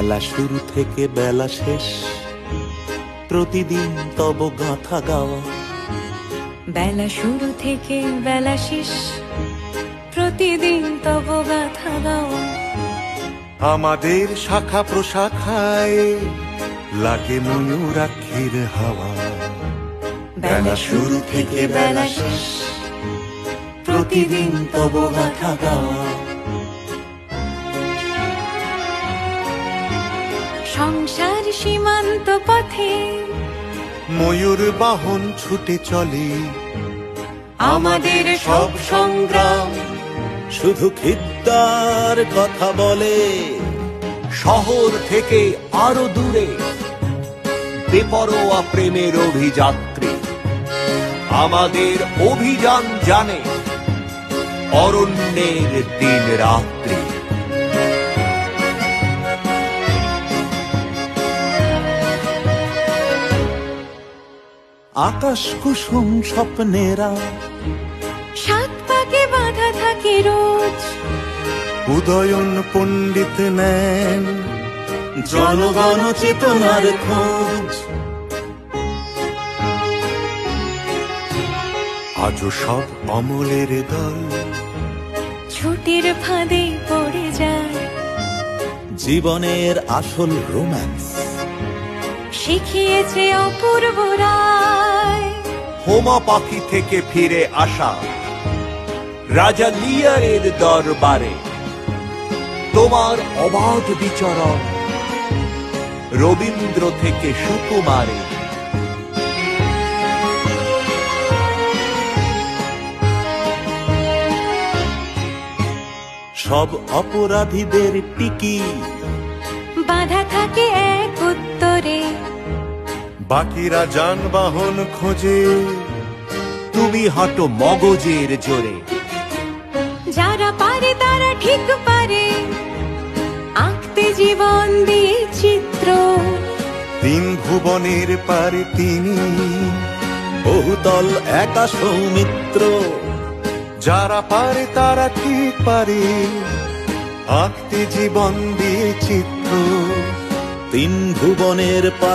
বেলা শুরু থেকে বেলা শেষ, প্রতিদিন তব গাঁথা গাওয়া। বেলা শুরু থেকে বেলা শেষ, প্রতিদিন তব গাথা গাওয়া। আমাদের শাখা প্রশাখায় লাগে ময়ূরাক্ষীর হাওয়া। বেলা শুরু থেকে বেলা শেষ, প্রতিদিন তব গাথা গাওয়া। সংসার সীমান্ত পথে ময়ূর বাহন ছুটে চলে। আমাদের সব সংগ্রাম শুধু খিদ্দার কথা বলে। শহর থেকে আরো দূরে বেপরোয়া প্রেমের অভিযাত্রী। আমাদের অভিযান জানে অরণ্যের দিন রাত্রি। আকাশ কুসুম স্বপ্নেরা সাত পাকে বাঁধা থাকে রোজ। উদয়ন পণ্ডিত নেন জনগণ চেতনার খোঁজ। আজও সব অমলের দল ছুটির ফাঁদে পড়ে যায়। জীবনের আসল রোম্যান্স শিখিয়েছে অপূর্ব রায়। হোমা পাখি থেকে ফিরে আসা রাজা লিয়ারের দরবারে তোমার অবাধ বিচরণ রবীন্দ্র থেকে সুকুমারে। সব অপরাধীদের টিকি বাঁধা থাকে এক উত্তরে। বাকিরা যানবাহন খোঁজে, তুমি হাঁটো মগজের জোরে। যারা পারে তারা ঠিক পারে আঁকতে জীবন দিয়ে চিত্র। তিন ভুবনের পারে তিনি বহুতল একা সৌমিত্র। যারা পারে তারা ঠিক পারে আঁকতে জীবন দিয়ে চিত্র। তিন ভুবনের পারে